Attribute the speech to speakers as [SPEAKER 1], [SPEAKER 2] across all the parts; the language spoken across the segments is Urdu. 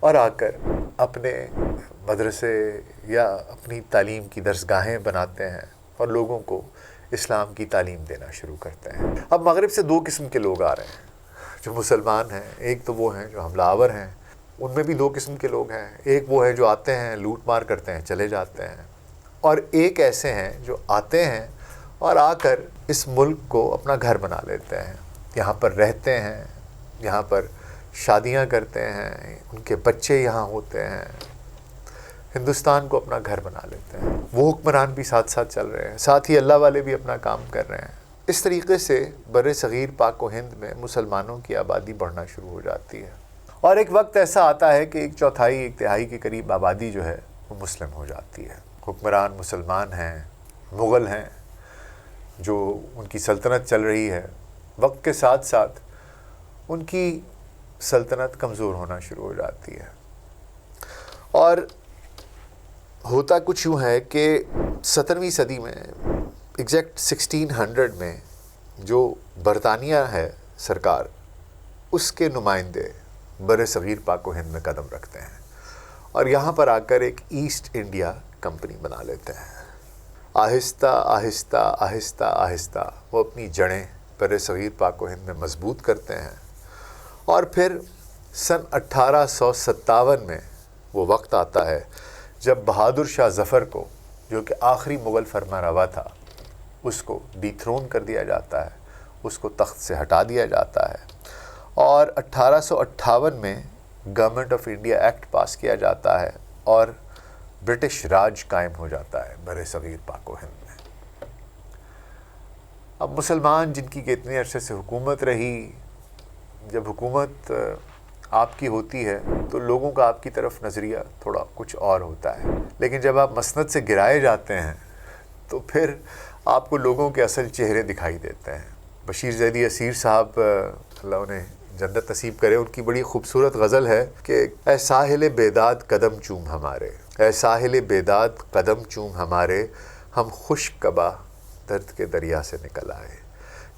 [SPEAKER 1] اور آ کر اپنے مدرسے یا اپنی تعلیم کی درسگاہیں بناتے ہیں اور لوگوں کو اسلام کی تعلیم دینا شروع کرتے ہیں۔ اب مغرب سے 2 قسم کے لوگ آ رہے ہیں جو مسلمان ہیں۔ ایک تو وہ ہیں جو حملہ آور ہیں، ان میں بھی 2 قسم کے لوگ ہیں۔ ایک وہ ہیں جو آتے ہیں، لوٹ مار کرتے ہیں، چلے جاتے ہیں، اور ایک ایسے ہیں جو آتے ہیں اور آ کر اس ملک کو اپنا گھر بنا لیتے ہیں، یہاں پر رہتے ہیں، یہاں پر شادیاں کرتے ہیں، ان کے بچے یہاں ہوتے ہیں، ہندوستان کو اپنا گھر بنا لیتے ہیں۔ وہ حکمران بھی ساتھ ساتھ چل رہے ہیں، ساتھ ہی اللہ والے بھی اپنا کام کر رہے ہیں۔ اس طریقے سے بر صغیر پاک و ہند میں مسلمانوں کی آبادی بڑھنا شروع ہو جاتی ہے، اور ایک وقت ایسا آتا ہے کہ 1/4 1/3 کے قریب آبادی جو ہے وہ مسلم ہو جاتی ہے۔ حکمران مسلمان ہیں، مغل ہیں جو ان کی سلطنت چل رہی ہے۔ وقت کے ساتھ ساتھ ان کی سلطنت کمزور ہونا شروع ہو جاتی ہے، اور ہوتا کچھ یوں ہے کہ 17ویں صدی میں ایگزیکٹ 1600 میں جو برطانیہ ہے سرکار، اس کے نمائندے بر صغیر پاک و ہند میں قدم رکھتے ہیں اور یہاں پر آ کر ایک ایسٹ انڈیا کمپنی بنا لیتے ہیں۔ آہستہ آہستہ آہستہ آہستہ وہ اپنی جڑیں بر صغیر پاک و ہند میں مضبوط کرتے ہیں، اور پھر سن 1857 میں وہ وقت آتا ہے جب بہادر شاہ ظفر کو، جو کہ آخری مغل فرما روا تھا، اس کو ڈی تھرون کر دیا جاتا ہے، اس کو تخت سے ہٹا دیا جاتا ہے، اور 1858 میں گورنمنٹ آف انڈیا ایکٹ پاس کیا جاتا ہے اور برٹش راج قائم ہو جاتا ہے بر صغیر پاک و ہند میں۔ اب مسلمان جن کی کہ اتنے عرصے سے حکومت رہی، جب حکومت آپ کی ہوتی ہے تو لوگوں کا آپ کی طرف نظریہ تھوڑا کچھ اور ہوتا ہے، لیکن جب آپ مسند سے گرائے جاتے ہیں تو پھر آپ کو لوگوں کے اصل چہرے دکھائی دیتے ہیں۔ بشیر زیدی اسیر صاحب اللہ انہیں جنت نصیب کرے، ان کی بڑی خوبصورت غزل ہے کہ اے ساحل بیداد قدم چوم ہمارے، اے ساحل بیداد قدم چوم ہمارے، ہم خشک کبا درد کے دریا سے نکل آئے،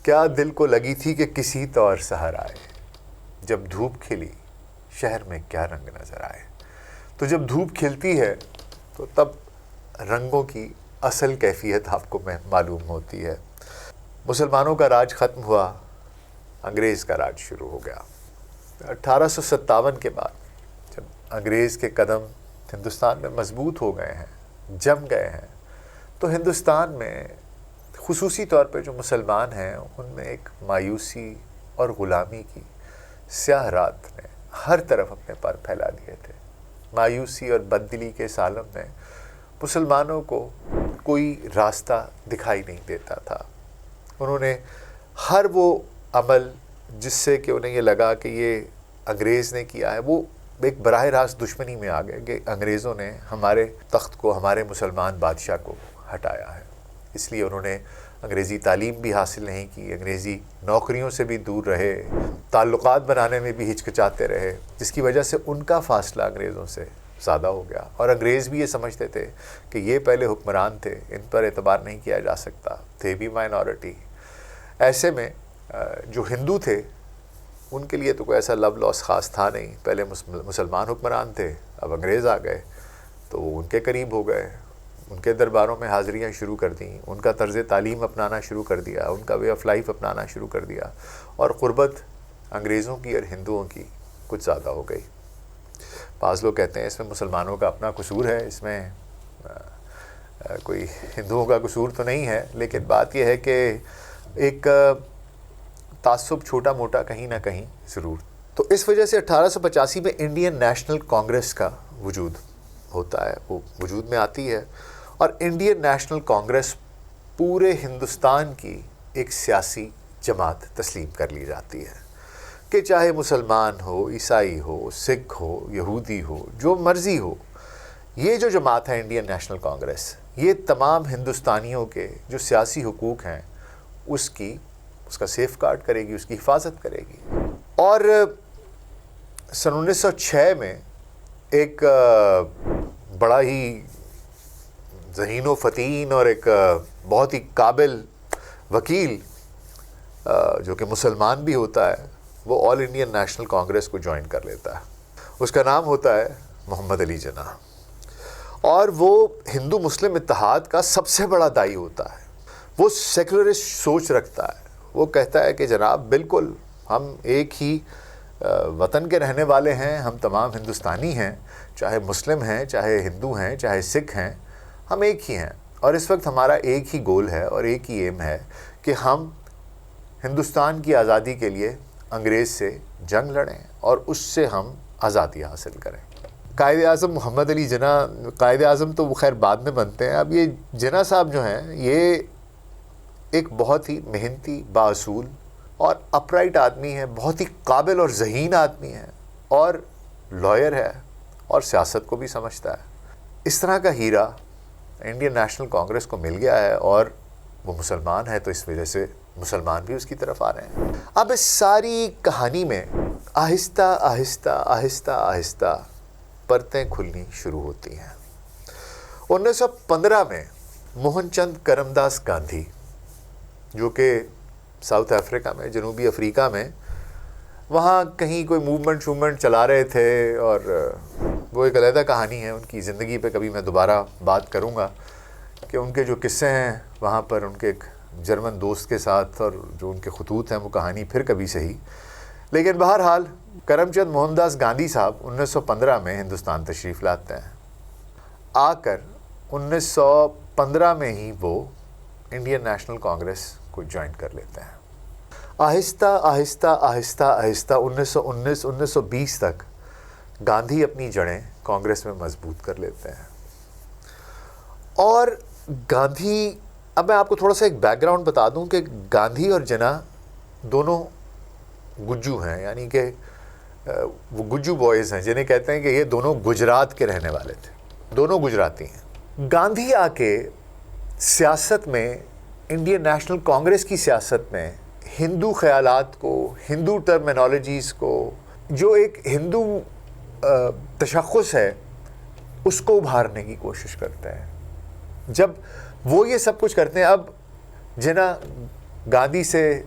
[SPEAKER 1] کیا دل کو لگی تھی کہ کسی طور سحر آئے، جب دھوپ کھلی شہر میں کیا رنگ نظر آئے۔ تو جب دھوپ کھلتی ہے تو تب رنگوں کی اصل کیفیت آپ کو معلوم ہوتی ہے۔ مسلمانوں کا راج ختم ہوا، انگریز کا راج شروع ہو گیا۔ 1857 کے بعد جب انگریز کے قدم ہندوستان میں مضبوط ہو گئے ہیں، جم گئے ہیں، تو ہندوستان میں خصوصی طور پہ جو مسلمان ہیں ان میں ایک مایوسی اور غلامی کی سیاہ رات نے ہر طرف اپنے پر پھیلا دیے تھے۔ مایوسی اور بددلی کے اس عالم میں مسلمانوں کو کوئی راستہ دکھائی نہیں دیتا تھا۔ انہوں نے ہر وہ عمل جس سے کہ انہیں یہ لگا کہ یہ انگریز نے کیا ہے، وہ ایک براہ راست دشمنی میں آ گئے کہ انگریزوں نے ہمارے تخت کو، ہمارے مسلمان بادشاہ کو ہٹایا ہے۔ اس لیے انہوں نے انگریزی تعلیم بھی حاصل نہیں کی، انگریزی نوکریوں سے بھی دور رہے، تعلقات بنانے میں بھی ہچکچاتے رہے، جس کی وجہ سے ان کا فاصلہ انگریزوں سے زیادہ ہو گیا، اور انگریز بھی یہ سمجھتے تھے کہ یہ پہلے حکمران تھے، ان پر اعتبار نہیں کیا جا سکتا، تھے بھی مائنورٹی۔ ایسے میں جو ہندو تھے ان کے لیے تو کوئی ایسا لو لاس خاص تھا نہیں، پہلے مسلمان حکمران تھے، اب انگریز آ گئے تو وہ ان کے قریب ہو گئے، ان کے درباروں میں حاضریاں شروع کر دیں، ان کا طرز تعلیم اپنانا شروع کر دیا، ان کا وے آف لائف اپنانا شروع کر دیا، اور قربت انگریزوں کی اور ہندوؤں کی کچھ زیادہ ہو گئی۔ بعض لوگ کہتے ہیں اس میں مسلمانوں کا اپنا قصور ہے، اس میں کوئی ہندوؤں کا قصور تو نہیں ہے، لیکن بات یہ ہے کہ ایک تعصب چھوٹا موٹا کہیں نہ کہیں ضرور۔ تو اس وجہ سے 1885 میں انڈین نیشنل کانگریس کا وجود ہوتا ہے، وہ وجود میں آتی ہے، اور انڈین نیشنل کانگریس پورے ہندوستان کی ایک سیاسی جماعت تسلیم کر لی جاتی ہے کہ چاہے مسلمان ہو، عیسائی ہو، سکھ ہو، یہودی ہو، جو مرضی ہو، یہ جو جماعت ہے انڈین نیشنل کانگریس، یہ تمام ہندوستانیوں کے جو سیاسی حقوق ہیں اس کا سیف گارڈ کرے گی، اس کی حفاظت کرے گی۔ اور سن 1906 میں ایک بڑا ہی ذہین و فطین اور ایک بہت ہی قابل وکیل جو کہ مسلمان بھی ہوتا ہے، وہ آل انڈین نیشنل کانگریس کو جوائن کر لیتا ہے، اس کا نام ہوتا ہے محمد علی جناح، اور وہ ہندو مسلم اتحاد کا سب سے بڑا داعی ہوتا ہے۔ وہ سیکولرسٹ سوچ رکھتا ہے، وہ کہتا ہے کہ جناب بالکل ہم ایک ہی وطن کے رہنے والے ہیں، ہم تمام ہندوستانی ہیں، چاہے مسلم ہیں، چاہے ہندو ہیں، چاہے سکھ ہیں، ہم ایک ہی ہیں، اور اس وقت ہمارا ایک ہی گول ہے اور ایک ہی ایم ہے کہ ہم ہندوستان کی آزادی کے لیے انگریز سے جنگ لڑیں اور اس سے ہم آزادی حاصل کریں۔ قائد اعظم محمد علی جناح، قائد اعظم تو خیر بعد میں بنتے ہیں، اب یہ جناح صاحب جو ہیں یہ ایک بہت ہی محنتی، بااصول اور اپرائٹ آدمی ہے، بہت ہی قابل اور ذہین آدمی ہے، اور لائر ہے اور سیاست کو بھی سمجھتا ہے۔ اس طرح کا ہیرا انڈین نیشنل کانگریس کو مل گیا ہے، اور وہ مسلمان ہے تو اس وجہ سے مسلمان بھی اس کی طرف آ رہے ہیں۔ اب اس ساری کہانی میں آہستہ آہستہ آہستہ آہستہ پرتیں کھلنی شروع ہوتی ہیں۔ 1915 میں موہن چند کرم داس گاندھی، جو کہ ساؤتھ افریقہ میں، جنوبی افریقہ میں، وہاں کہیں کوئی موومنٹ چلا رہے تھے، اور وہ ایک علیحدہ کہانی ہے، ان کی زندگی پہ کبھی میں دوبارہ بات کروں گا کہ ان کے جو قصے ہیں وہاں پر ان کے ایک جرمن دوست کے ساتھ، اور جو ان کے خطوط ہیں وہ کہانی پھر کبھی صحیح۔ لیکن بہرحال کرم چند موہن داس گاندھی صاحب 1915 میں ہندوستان تشریف لاتے ہیں۔ آ کر 1915 میں ہی وہ انڈین نیشنل کانگریس کو جوائن کر لیتے ہیں۔ آہستہ آہستہ آہستہ آہستہ 1919 تک گاندھی اپنی جڑیں کانگریس میں مضبوط کر لیتے ہیں۔ اور گاندھی، اب میں آپ کو تھوڑا سا ایک بیک گراؤنڈ بتا دوں کہ گاندھی اور جناح دونوں گجو ہیں، یعنی کہ وہ گجو بوائز ہیں جنہیں کہتے ہیں کہ یہ دونوں گجرات کے رہنے والے تھے، دونوں گجراتی ہیں۔ گاندھی آ کے سیاست میں، انڈین نیشنل کانگریس کی سیاست میں، ہندو خیالات کو، ہندو ٹرمینالوجیز کو، جو ایک ہندو تشخص ہے اس کو ابھارنے کی کوشش کرتے ہیں۔ جب وہ یہ سب کچھ کرتے ہیں، اب جناح گاندھی سے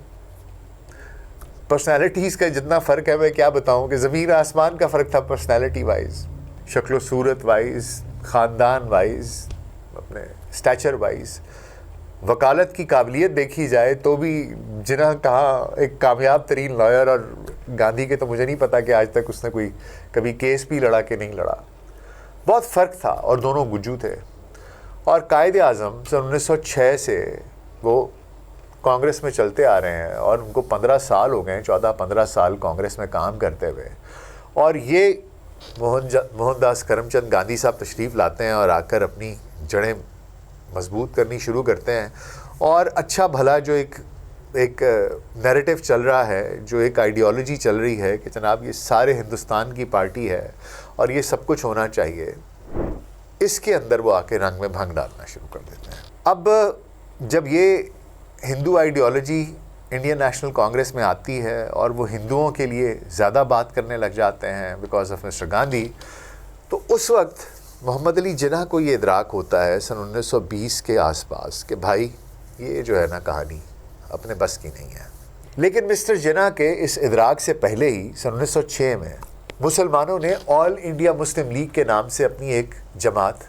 [SPEAKER 1] پرسنالٹیز کا جتنا فرق ہے میں کیا بتاؤں، کہ زمین آسمان کا فرق تھا پرسنالٹی وائز، شکل و صورت وائز، خاندان وائز، اپنے اسٹیچر وائز۔ وکالت کی قابلیت دیکھی جائے تو بھی جناح کہاں ایک کامیاب ترین لائر، اور گاندھی کے تو مجھے نہیں پتا کہ آج تک اس نے کوئی کبھی کیس بھی لڑا کہ نہیں لڑا۔ بہت فرق تھا، اور دونوں گجو تھے۔ اور قائد اعظم سن 1906 سے وہ کانگریس میں چلتے آ رہے ہیں، اور ان کو 15 سال ہو گئے، 14-15 سال کانگریس میں کام کرتے ہوئے، اور یہ موہن داس کرم چند گاندھی صاحب تشریف لاتے ہیں اور آ کر اپنی جڑیں مضبوط کرنی شروع کرتے ہیں، اور اچھا بھلا جو ایک نیریٹو چل رہا ہے، جو ایک آئیڈیالوجی چل رہی ہے کہ جناب یہ سارے ہندوستان کی پارٹی ہے اور یہ سب کچھ ہونا چاہیے، اس کے اندر وہ آ کے رنگ میں بھنگ ڈالنا شروع کر دیتے ہیں۔ اب جب یہ ہندو آئیڈیالوجی انڈین نیشنل کانگریس میں آتی ہے اور وہ ہندوؤں کے لیے زیادہ بات کرنے لگ جاتے ہیں بیکاز آف مسٹر گاندھی، تو اس وقت محمد علی جناح کو یہ ادراک ہوتا ہے سن 1920 کے آس پاس کہ بھائی یہ جو ہے نا کہانی اپنے بس کی نہیں ہے۔ لیکن مسٹر جناح کے اس ادراک سے پہلے ہی سن 1906 میں مسلمانوں نے آل انڈیا مسلم لیگ کے نام سے اپنی ایک جماعت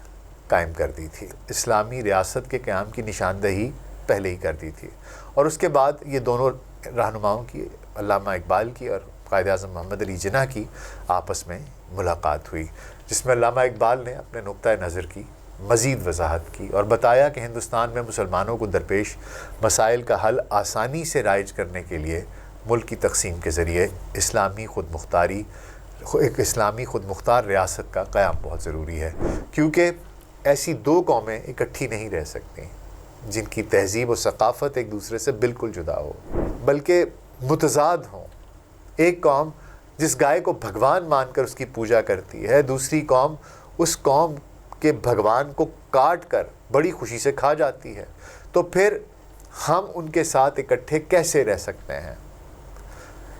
[SPEAKER 1] قائم کر دی تھی، اسلامی ریاست کے قیام کی نشاندہی پہلے ہی کر دی تھی، اور اس کے بعد یہ دونوں رہنماؤں کی، علامہ اقبال کی اور قائد اعظم محمد علی جناح کی آپس میں ملاقات ہوئی، جس میں علامہ اقبال نے اپنے نقطۂ نظر کی مزید وضاحت کی اور بتایا کہ ہندوستان میں مسلمانوں کو درپیش مسائل کا حل آسانی سے رائج کرنے کے لیے ملک کی تقسیم کے ذریعے ایک اسلامی خود مختار ریاست کا قیام بہت ضروری ہے، کیونکہ ایسی دو قومیں اکٹھی نہیں رہ سکتی جن کی تہذیب و ثقافت ایک دوسرے سے بالکل جدا ہو، بلکہ متضاد ہوں۔ ایک قوم جس گائے کو بھگوان مان کر اس کی پوجا کرتی ہے، دوسری قوم اس قوم کے بھگوان کو کاٹ کر بڑی خوشی سے کھا جاتی ہے، تو پھر ہم ان کے ساتھ اکٹھے کیسے رہ سکتے ہیں؟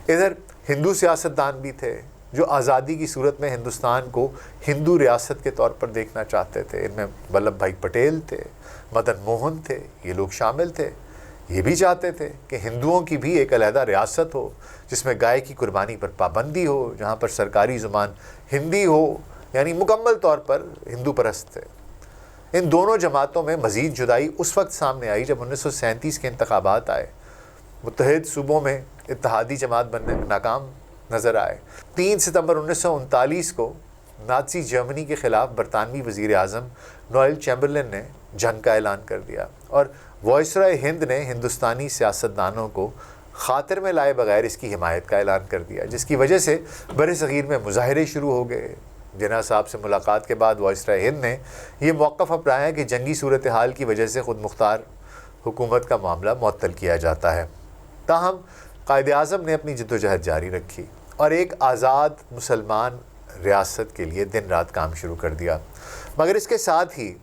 [SPEAKER 1] ادھر ہندو سیاستدان بھی تھے جو آزادی کی صورت میں ہندوستان کو ہندو ریاست کے طور پر دیکھنا چاہتے تھے، ان میں ولبھ بھائی پٹیل تھے، مدن موہن تھے، یہ لوگ شامل تھے۔ یہ بھی چاہتے تھے کہ ہندوؤں کی بھی ایک علیحدہ ریاست ہو جس میں گائے کی قربانی پر پابندی ہو، جہاں پر سرکاری زبان ہندی ہو یعنی مکمل طور پر ہندو پرست تھے۔ ان دونوں جماعتوں میں مزید جدائی اس وقت سامنے آئی جب 1937 کے انتخابات آئے۔ متحد صوبوں میں اتحادی جماعت بننے میں ناکام نظر آئے۔ 3 ستمبر 1939 کو نازی جرمنی کے خلاف برطانوی وزیر اعظم نوئل چیمبرلین نے جنگ کا اعلان کر دیا، اور وائسرائے ہند نے ہندوستانی سیاستدانوں کو خاطر میں لائے بغیر اس کی حمایت کا اعلان کر دیا، جس کی وجہ سے بر صغیر میں مظاہرے شروع ہو گئے۔ جناح صاحب سے ملاقات کے بعد وائسرائے ہند نے یہ موقف اپنایا کہ جنگی صورتحال کی وجہ سے خود مختار حکومت کا معاملہ معطل کیا جاتا ہے۔ تاہم قائد اعظم نے اپنی جدوجہد جاری رکھی اور ایک آزاد مسلمان ریاست کے لیے دن رات کام شروع کر دیا، مگر اس کے ساتھ ہی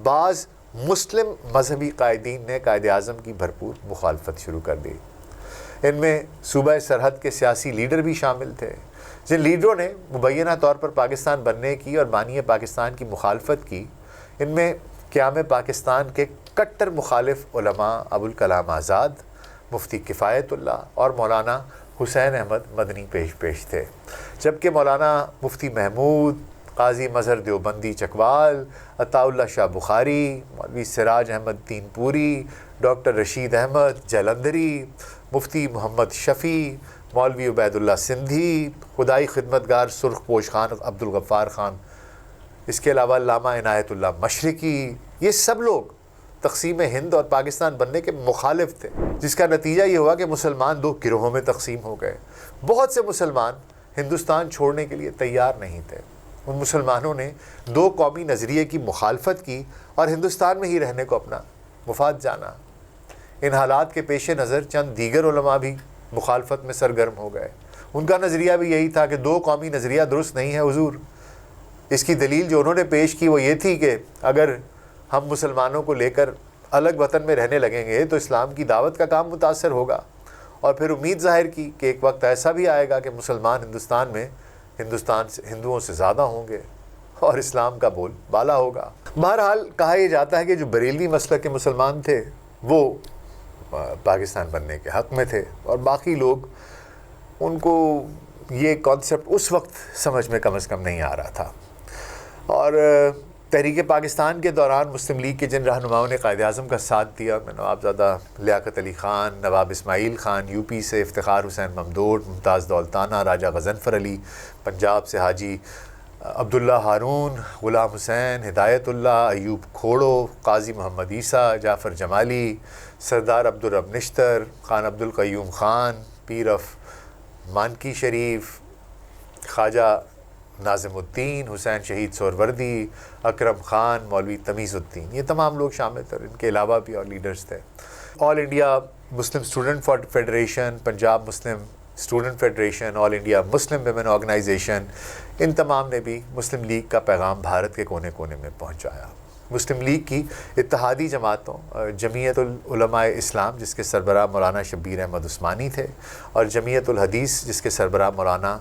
[SPEAKER 1] بعض مسلم مذہبی قائدین نے قائد اعظم کی بھرپور مخالفت شروع کر دی۔ ان میں صوبہ سرحد کے سیاسی لیڈر بھی شامل تھے، جن لیڈروں نے مبینہ طور پر پاکستان بننے کی اور بانی پاکستان کی مخالفت کی۔ ان میں قیام پاکستان کے کٹر مخالف علماء ابوالکلام آزاد، مفتی کفایت اللہ اور مولانا حسین احمد مدنی پیش تھے، جبکہ مولانا مفتی محمود، قاضی مظہر دیوبندی چکوال، عطا اللہ شاہ بخاری، مولوی سراج احمد دین پوری، ڈاکٹر رشید احمد جلندری، مفتی محمد شفیع، مولوی عبید اللہ سندھی، خدائی خدمتگار سرخ پوش خان عبدالغفار خان، اس کے علاوہ علامہ عنایت اللہ مشرقی، یہ سب لوگ تقسیم ہند اور پاکستان بننے کے مخالف تھے، جس کا نتیجہ یہ ہوا کہ مسلمان 2 گروہوں میں تقسیم ہو گئے۔ بہت سے مسلمان ہندوستان چھوڑنے کے لیے تیار نہیں تھے۔ ان مسلمانوں نے 2 قومی نظریے کی مخالفت کی اور ہندوستان میں ہی رہنے کو اپنا مفاد جانا۔ ان حالات کے پیش نظر چند دیگر علماء بھی مخالفت میں سرگرم ہو گئے۔ ان کا نظریہ بھی یہی تھا کہ 2 قومی نظریہ درست نہیں ہے حضور۔ اس کی دلیل جو انہوں نے پیش کی وہ یہ تھی کہ اگر ہم مسلمانوں کو لے کر الگ وطن میں رہنے لگیں گے تو اسلام کی دعوت کا کام متاثر ہوگا، اور پھر امید ظاہر کی کہ ایک وقت ایسا بھی آئے گا کہ مسلمان ہندوستان میں ہندوؤں سے زیادہ ہوں گے اور اسلام کا بول بالا ہوگا۔ بہرحال کہا یہ جاتا ہے کہ جو بریلوی مسلک کے مسلمان تھے وہ پاکستان بننے کے حق میں تھے، اور باقی لوگ ان کو یہ کانسیپٹ اس وقت سمجھ میں کم از کم نہیں آ رہا تھا۔ اور تحریک پاکستان کے دوران مسلم لیگ کے جن رہنماؤں نے قائد اعظم کا ساتھ دیا، میں نوابزادہ لیاقت علی خان، نواب اسماعیل خان، یو پی سے افتخار حسین ممدوٹ، ممتاز دولتانہ، راجہ غضنفر علی، پنجاب سے حاجی عبداللہ ہارون، غلام حسین، ہدایت اللہ، ایوب کھوڑو، قاضی محمد عیسیٰ، جعفر جمالی، سردار عبدالرب نشتر، خان عبدالقیوم خان، پیر اف مانکی شریف، خواجہ ناظم الدین، حسین شہید سہروردی، اکرم خان، مولوی تمیز الدین، یہ تمام لوگ شامل تھے۔ ان کے علاوہ بھی اور لیڈرز تھے۔ All India Muslim student federation, Punjab Muslim student federation, All India Muslim women organization, ان تمام نے بھی مسلم لیگ کا پیغام بھارت کے کونے کونے میں پہنچایا۔ مسلم لیگ کی اتحادی جماعتوں جمعیت العلماء اسلام، جس کے سربراہ مولانا شبیر احمد عثمانی تھے، اور جمعیت الحدیث، جس کے سربراہ مولانا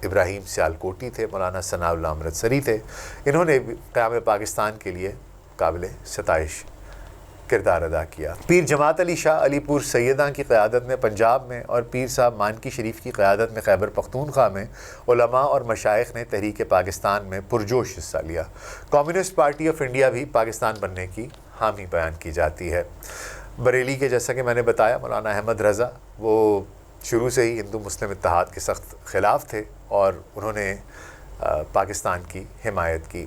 [SPEAKER 1] ابراہیم سیالکوٹی تھے، مولانا ثناء اللہ امرتسری تھے، انہوں نے قیام پاکستان کے لیے قابل ستائش کردار ادا کیا۔ پیر جماعت علی شاہ علی پور سیداں کی قیادت میں پنجاب میں، اور پیر صاحب مانکی شریف کی قیادت میں خیبر پختونخوا میں علماء اور مشائخ نے تحریک پاکستان میں پرجوش حصہ لیا۔ کمیونسٹ پارٹی آف انڈیا بھی پاکستان بننے کی حامی بیان کی جاتی ہے۔ بریلی کے جیسا کہ میں نے بتایا مولانا احمد رضا، وہ شروع سے ہی ہندو مسلم اتحاد کے سخت خلاف تھے اور انہوں نے پاکستان کی حمایت کی۔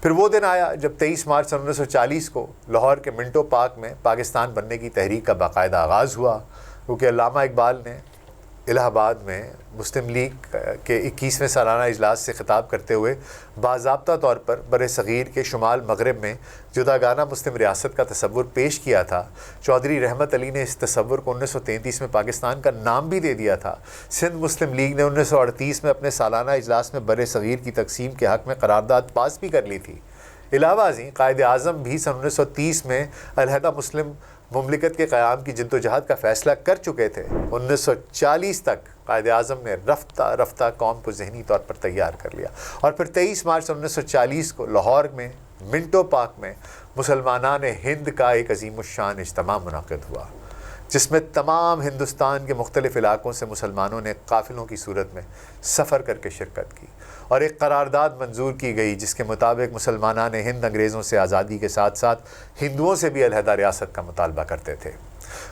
[SPEAKER 1] پھر وہ دن آیا جب 23 مارچ 1940 کو لاہور کے منٹو پارک میں پاکستان بننے کی تحریک کا باقاعدہ آغاز ہوا، کیونکہ علامہ اقبال نے الہ آباد میں مسلم لیگ کے 21ویں سالانہ اجلاس سے خطاب کرتے ہوئے باضابطہ طور پر بر صغیر کے شمال مغرب میں جداگانہ مسلم ریاست کا تصور پیش کیا تھا۔ چودھری رحمت علی نے اس تصور کو 1933 میں پاکستان کا نام بھی دے دیا تھا۔ سندھ مسلم لیگ نے 1938 میں اپنے سالانہ اجلاس میں بر صغیر کی تقسیم کے حق میں قرارداد پاس بھی کر لی تھی۔ علاوہ ازیں قائد اعظم بھی سن 1930 میں علیحدہ مسلم مملکت کے قیام کی جدوجہد کا فیصلہ کر چکے تھے۔ 1940 تک قائد اعظم نے رفتہ رفتہ قوم کو ذہنی طور پر تیار کر لیا، اور پھر 23 مارچ 1940 کو لاہور میں منٹو پارک میں مسلمانان ہند کا ایک عظیم الشان اجتماع منعقد ہوا، جس میں تمام ہندوستان کے مختلف علاقوں سے مسلمانوں نے قافلوں کی صورت میں سفر کر کے شرکت کی، اور ایک قرارداد منظور کی گئی جس کے مطابق مسلمانان ہند انگریزوں سے آزادی کے ساتھ ساتھ ہندوؤں سے بھی علیحدہ ریاست کا مطالبہ کرتے تھے۔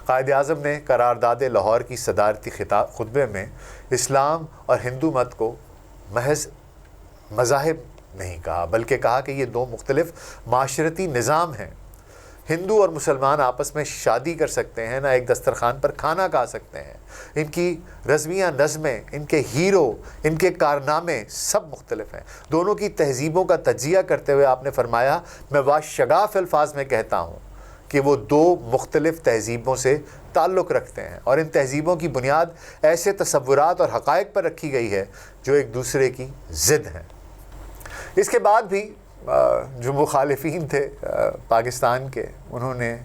[SPEAKER 1] قائد اعظم نے قرارداد لاہور کی صدارتی خطبے میں اسلام اور ہندو مت کو محض مذاہب نہیں کہا، بلکہ کہا کہ یہ دو مختلف معاشرتی نظام ہیں۔ ہندو اور مسلمان آپس میں شادی کر سکتے ہیں، نہ ایک دسترخوان پر کھانا کھا سکتے ہیں۔ ان کی رزمیاں نظمیں، ان کے ہیرو، ان کے کارنامے سب مختلف ہیں۔ دونوں کی تہذیبوں کا تجزیہ کرتے ہوئے آپ نے فرمایا، میں واشگاف الفاظ میں کہتا ہوں کہ وہ دو مختلف تہذیبوں سے تعلق رکھتے ہیں، اور ان تہذیبوں کی بنیاد ایسے تصورات اور حقائق پر رکھی گئی ہے جو ایک دوسرے کی ضد ہیں۔ اس کے بعد بھی جو مخالفین تھے پاکستان کے، انہوں نے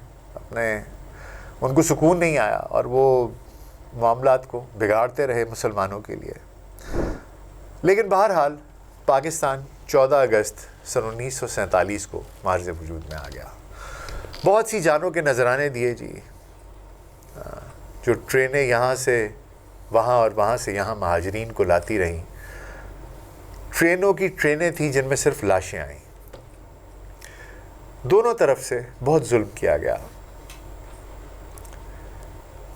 [SPEAKER 1] ان کو سکون نہیں آیا اور وہ معاملات کو بگاڑتے رہے مسلمانوں کے لیے۔ لیکن بہرحال پاکستان 14 اگست سن 1947 کو معرض وجود میں آ گیا۔ بہت سی جانوں کے نذرانے دیے جی، جو ٹرینیں یہاں سے وہاں اور وہاں سے یہاں مہاجرین کو لاتی رہیں، ٹرینوں کی ٹرینیں تھیں جن میں صرف لاشیں آئیں۔ دونوں طرف سے بہت ظلم کیا گیا۔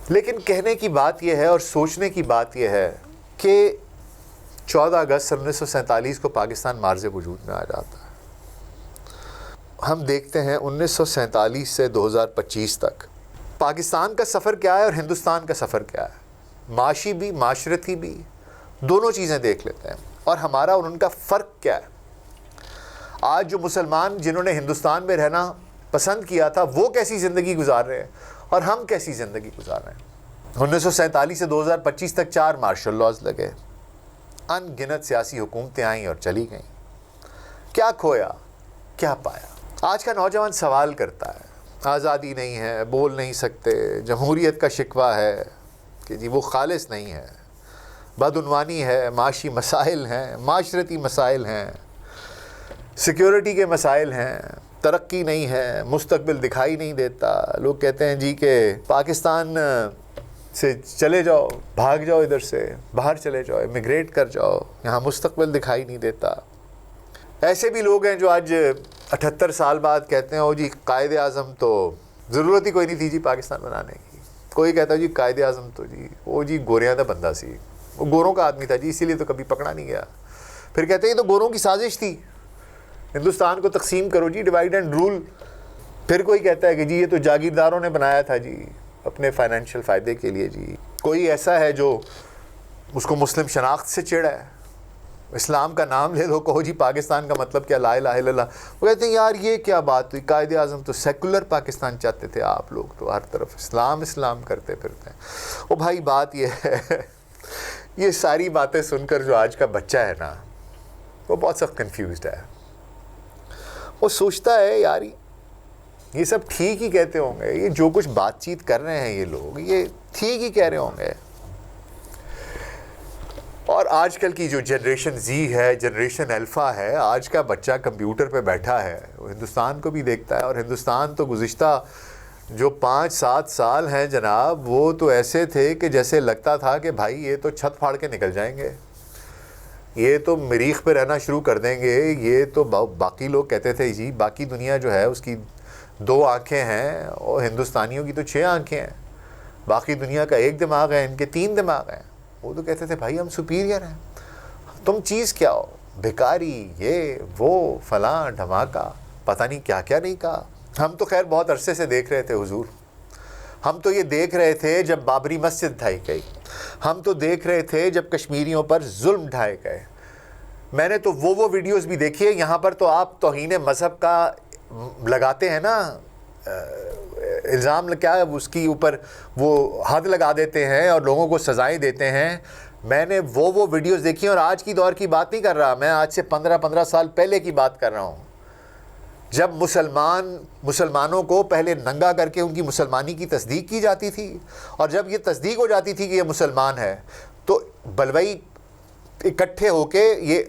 [SPEAKER 1] لیکن کہنے کی بات یہ ہے اور سوچنے کی بات یہ ہے کہ 14 اگست سن 1947 کو پاکستان معرض وجود میں آ جاتا ہے۔ ہم دیکھتے ہیں 1947 سے 2025 تک پاکستان کا سفر کیا ہے اور ہندوستان کا سفر کیا ہے، معاشی بھی معاشرتی بھی، دونوں چیزیں دیکھ لیتے ہیں، اور ہمارا اور ان کا فرق کیا ہے۔ آج جو مسلمان جنہوں نے ہندوستان میں رہنا پسند کیا تھا وہ کیسی زندگی گزار رہے ہیں اور ہم کیسی زندگی گزار رہے ہیں۔ 1947 سے 2025 تک 4 مارشل لاز لگے، ان گنت سیاسی حکومتیں آئیں اور چلی گئیں۔ کیا کھویا، کیا پایا؟ آج کا نوجوان سوال کرتا ہے، آزادی نہیں ہے، بول نہیں سکتے، جمہوریت کا شکوہ ہے کہ جی وہ خالص نہیں ہے، بدعنوانی ہے، معاشی مسائل ہیں، معاشرتی مسائل ہیں، سیکیورٹی کے مسائل ہیں، ترقی نہیں ہے، مستقبل دکھائی نہیں دیتا۔ لوگ کہتے ہیں جی کہ پاکستان سے چلے جاؤ، بھاگ جاؤ، ادھر سے باہر چلے جاؤ، امیگریٹ کر جاؤ، یہاں مستقبل دکھائی نہیں دیتا۔ ایسے بھی لوگ ہیں جو آج 78 سال بعد کہتے ہیں او جی قائد اعظم تو ضرورت ہی کوئی نہیں تھی جی پاکستان بنانے کی۔ کوئی کہتا ہے جی قائد اعظم تو جی وہ جی گوریاں دا بندہ سی، وہ گوروں کا آدمی تھا جی، اسی لیے تو کبھی پکڑا نہیں گیا۔ پھر کہتے ہیں یہ تو گوروں کی سازش تھی، ہندوستان کو تقسیم کرو جی، ڈیوائڈ اینڈ رول۔ پھر کوئی کہتا ہے کہ جی یہ تو جاگیرداروں نے بنایا تھا جی اپنے فائنینشیل فائدے کے لیے جی۔ کوئی ایسا ہے جو اس کو مسلم شناخت سے چڑھا ہے، اسلام کا نام لے دو، کہو جی پاکستان کا مطلب کیا، لا الہ الا اللہ۔ وہ کہتے ہیں یار یہ کیا بات ہوئی، قائد اعظم تو سیکولر پاکستان چاہتے تھے، آپ لوگ تو ہر طرف اسلام اسلام کرتے پھرتے ہیں۔ او بھائی بات یہ ہے، یہ ساری باتیں سن کر جو آج کا بچہ ہے نا وہ بہت سخت کنفیوزڈ ہے۔ وہ سوچتا ہے یار یہ سب ٹھیک ہی کہتے ہوں گے، یہ جو کچھ بات چیت کر رہے ہیں یہ لوگ یہ ٹھیک ہی کہہ رہے ہوں گے۔ اور آج کل کی جو جنریشن زی ہے، جنریشن الفا ہے، آج کا بچہ کمپیوٹر پہ بیٹھا ہے، وہ ہندوستان کو بھی دیکھتا ہے، اور ہندوستان تو گزشتہ جو 5-7 سال ہیں جناب وہ تو ایسے تھے کہ جیسے لگتا تھا کہ بھائی یہ تو چھت پھاڑ کے نکل جائیں گے، یہ تو مریخ پہ رہنا شروع کر دیں گے۔ یہ تو باقی لوگ کہتے تھے جی باقی دنیا جو ہے اس کی 2 آنکھیں ہیں اور ہندوستانیوں کی تو 6 آنکھیں ہیں، باقی دنیا کا 1 دماغ ہے، ان کے 3 دماغ ہیں۔ وہ تو کہتے تھے بھائی ہم سپیریئر ہیں، تم چیز کیا ہو، بھکاری، یہ وہ فلاں دھماکہ، پتہ نہیں کیا کیا نہیں کہا۔ ہم تو خیر بہت عرصے سے دیکھ رہے تھے حضور، ہم تو یہ دیکھ رہے تھے جب بابری مسجد ڈھائی گئی، ہم تو دیکھ رہے تھے جب کشمیریوں پر ظلم ڈھائے گئے۔ میں نے تو وہ ویڈیوز بھی دیکھی ہے، یہاں پر تو آپ توہین مذہب کا لگاتے ہیں نا الزام، کیا اس کی اوپر وہ حد لگا دیتے ہیں اور لوگوں کو سزائیں دیتے ہیں۔ میں نے وہ ویڈیوز دیکھی ہیں، اور آج کی دور کی بات نہیں کر رہا میں، آج سے 15 سال پہلے کی بات کر رہا ہوں، جب مسلمانوں کو پہلے ننگا کر کے ان کی مسلمانی کی تصدیق کی جاتی تھی، اور جب یہ تصدیق ہو جاتی تھی کہ یہ مسلمان ہے تو بلوئی اکٹھے ہو کے یہ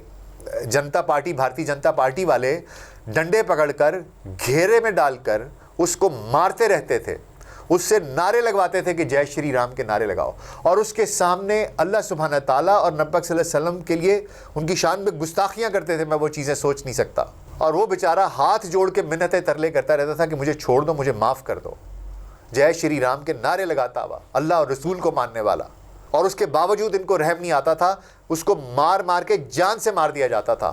[SPEAKER 1] جنتا پارٹی، بھارتی جنتا پارٹی والے ڈنڈے پکڑ کر گھیرے میں ڈال کر اس کو مارتے رہتے تھے، اس سے نعرے لگواتے تھے کہ جے شری رام کے نعرے لگاؤ، اور اس کے سامنے اللہ سبحانہ تعالیٰ اور نبی پاک صلی اللہ علیہ وسلم کے لیے ان کی شان میں گستاخیاں کرتے تھے، میں وہ چیزیں سوچ نہیں سکتا۔ اور وہ بیچارہ ہاتھ جوڑ کے منتیں ترلے کرتا رہتا تھا کہ مجھے چھوڑ دو، مجھے معاف کر دو، جے شری رام کے نعرے لگاتا ہوا، اللہ اور رسول کو ماننے والا، اور اس کے باوجود ان کو رحم نہیں آتا تھا، اس کو مار مار کے جان سے مار دیا جاتا تھا،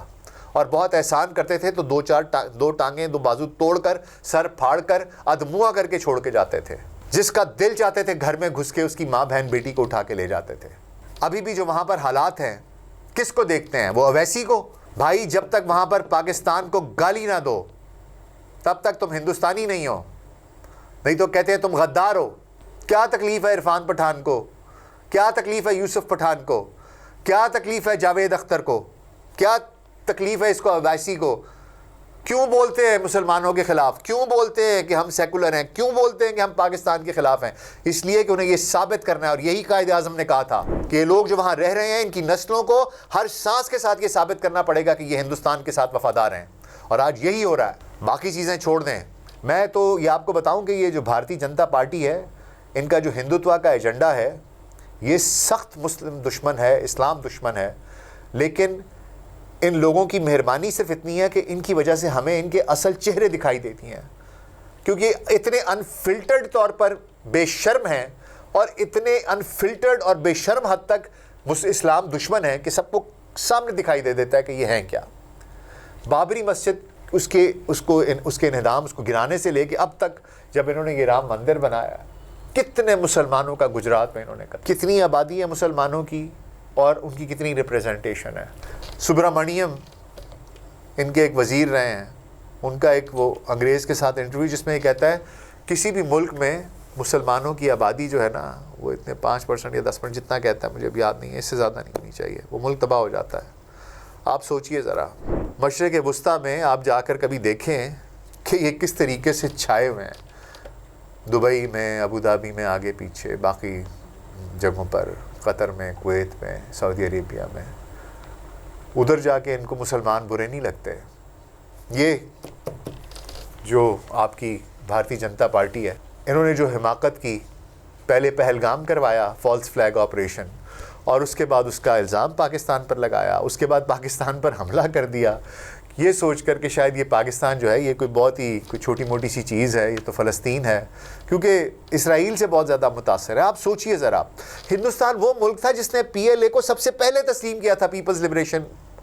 [SPEAKER 1] اور بہت احسان کرتے تھے تو دو ٹانگیں دو بازو توڑ کر سر پھاڑ کر ادموا کر کے چھوڑ کے جاتے تھے، جس کا دل چاہتے تھے گھر میں گھس کے اس کی ماں بہن بیٹی کو اٹھا کے لے جاتے تھے۔ ابھی بھی جو وہاں پر حالات ہیں کس کو دیکھتے ہیں؟ وہ اویسی کو۔ بھائی جب تک وہاں پر پاکستان کو گالی نہ دو تب تک تم ہندوستانی نہیں ہو، نہیں تو کہتے ہیں تم غدار ہو۔ کیا تکلیف ہے عرفان پٹھان کو؟ کیا تکلیف ہے یوسف پٹھان کو؟ کیا تکلیف ہے جاوید اختر کو؟ کیا تکلیف ہے اس کو اویسی کو؟ کیوں بولتے ہیں مسلمانوں کے خلاف؟ کیوں بولتے ہیں کہ ہم سیکولر ہیں؟ کیوں بولتے ہیں کہ ہم پاکستان کے خلاف ہیں؟ اس لیے کہ انہیں یہ ثابت کرنا ہے، اور یہی قائد اعظم نے کہا تھا کہ یہ لوگ جو وہاں رہ رہے ہیں ان کی نسلوں کو ہر سانس کے ساتھ یہ ثابت کرنا پڑے گا کہ یہ ہندوستان کے ساتھ وفادار ہیں، اور آج یہی ہو رہا ہے۔ باقی چیزیں چھوڑ دیں، میں تو یہ آپ کو بتاؤں کہ یہ جو بھارتی جنتا پارٹی ہے، ان کا جو ہندوتوا کا ایجنڈا ہے، یہ سخت مسلم دشمن ہے، اسلام دشمن ہے، لیکن ان لوگوں کی مہربانی صرف اتنی ہے کہ ان کی وجہ سے ہمیں ان کے اصل چہرے دکھائی دیتی ہیں، کیونکہ اتنے انفلٹرڈ طور پر بے شرم ہیں، اور اتنے انفلٹرڈ اور بے شرم حد تک اسلام دشمن ہے کہ سب کو سامنے دکھائی دے دیتا ہے کہ یہ ہیں کیا۔ بابری مسجد اس کے انہدام، اس کو گرانے سے لے کے اب تک جب انہوں نے یہ رام مندر بنایا، کتنے مسلمانوں کا گجرات میں انہوں نے کہا، کتنی آبادی ہے مسلمانوں کی اور ان کی کتنی ریپریزنٹیشن ہے۔ سبرامنیم ان کے ایک وزیر رہے ہیں، ان کا ایک وہ انگریز کے ساتھ انٹرویو جس میں یہ کہتا ہے کسی بھی ملک میں مسلمانوں کی آبادی جو ہے نا وہ اتنے 5% یا 10% جتنا کہتا ہے، مجھے اب یاد نہیں ہے، اس سے زیادہ نہیں ہونی چاہیے، وہ ملک تباہ ہو جاتا ہے۔ آپ سوچئے ذرا، مشرق وسطیٰ میں آپ جا کر کبھی دیکھیں کہ یہ کس طریقے سے چھائے ہوئے ہیں، دبئی میں، ابو دھابی میں، آگے پیچھے باقی جگہوں پر، قطر میں، کویت میں، سعودی عربیہ میں، ادھر جا کے ان کو مسلمان برے نہیں لگتے۔ یہ جو آپ کی بھارتی جنتا پارٹی ہے، انہوں نے جو حماقت کی، پہلے پہلگام کروایا فالس فلیگ آپریشن، اور اس کے بعد اس کا الزام پاکستان پر لگایا، اس کے بعد پاکستان پر حملہ کر دیا، یہ سوچ کر کہ شاید یہ پاکستان جو ہے یہ کوئی بہت ہی کوئی چھوٹی موٹی سی چیز ہے، یہ تو فلسطین ہے، کیونکہ اسرائیل سے بہت زیادہ متاثر ہے۔ آپ سوچئے ذرا، ہندوستان وہ ملک تھا جس نے PLA کو سب سے پہلے تسلیم کیا تھا، پیپلز لبریشن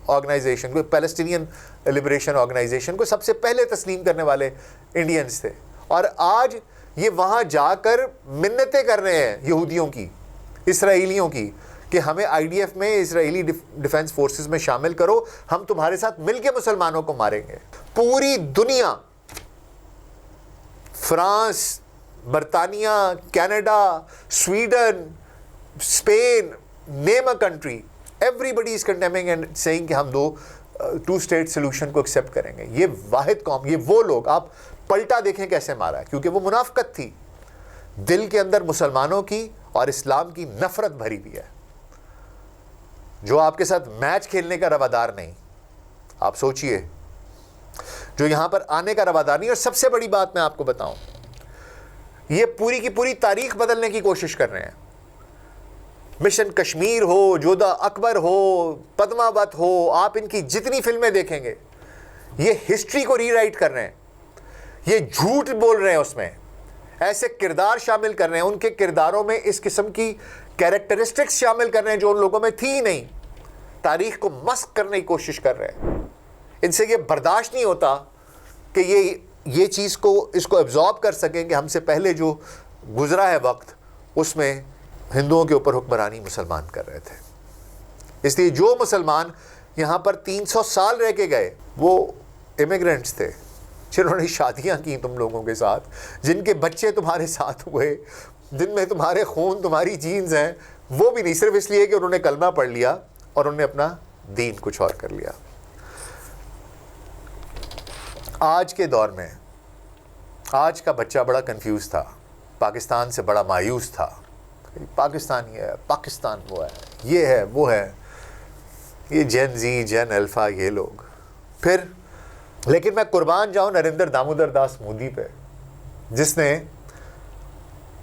[SPEAKER 1] آرگنائزیشن کو، پیلسٹینین لبریشن آرگنائزیشن کو سب سے پہلے تسلیم کرنے والے انڈینز تھے، اور آج یہ وہاں جا کر منتیں کر رہے ہیں یہودیوں کی، اسرائیلیوں کی، کہ ہمیں IDF میں، اسرائیلی ڈیفنس فورسز میں شامل کرو، ہم تمہارے ساتھ مل کے مسلمانوں کو ماریں گے۔ پوری دنیا، فرانس، برطانیہ، Canada, Sweden, Spain, name a country, everybody is condemning and saying کہ ہم two state solution کو ایکسیپٹ کریں گے۔ یہ واحد قوم، یہ وہ لوگ، آپ پلٹا دیکھیں کیسے مارا ہے، کیونکہ وہ منافقت تھی، دل کے اندر مسلمانوں کی اور اسلام کی نفرت بھری ہوئی ہے، جو آپ کے ساتھ میچ کھیلنے کا روادار نہیں۔ آپ سوچئے، جو یہاں پر آنے کا روادار نہیں۔ اور سب سے بڑی بات میں آپ کو بتاؤں، یہ پوری کی پوری تاریخ بدلنے کی کوشش کر رہے ہیں۔ مشن کشمیر ہو، جودھا اکبر ہو، پدماوت ہو، آپ ان کی جتنی فلمیں دیکھیں گے، یہ ہسٹری کو ری رائٹ کر رہے ہیں، یہ جھوٹ بول رہے ہیں، اس میں ایسے کردار شامل کر رہے ہیں، ان کے کرداروں میں اس قسم کی کیریکٹرسٹکس شامل کر رہے ہیں جو ان لوگوں میں تھی ہی نہیں، تاریخ کو مسخ کرنے کی کوشش کر رہے ہیں۔ ان سے یہ برداشت نہیں ہوتا کہ یہ چیز کو، اس کو ایبزارب کر سکیں کہ ہم سے پہلے جو گزرا ہے وقت، اس میں ہندوؤں کے اوپر حکمرانی مسلمان کر رہے تھے۔ اس لیے جو مسلمان یہاں پر 300 سال رہ کے گئے، وہ امیگرنٹس تھے، جنہوں نے شادیاں کی تم لوگوں کے ساتھ، جن کے بچے تمہارے ساتھ ہوئے، جن میں تمہارے خون، تمہاری جینز ہیں، وہ بھی نہیں صرف اس لیے کہ انہوں نے کلمہ پڑھ لیا اور انہوں نے اپنا دین کچھ اور کر لیا۔ آج کے دور میں آج کا بچہ بڑا کنفیوز تھا، پاکستان سے بڑا مایوس تھا، پاکستان یہ ہے، پاکستان وہ ہے، یہ ہے، وہ ہے، یہ جین زی، جین الفا، یہ لوگ۔ پھر لیکن میں قربان جاؤں نریندر دامودر داس مودی پہ، جس نے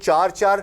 [SPEAKER 1] 4-4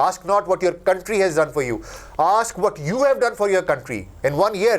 [SPEAKER 1] Ask not what your country has done for you. Ask what you have done for your country in 1 year.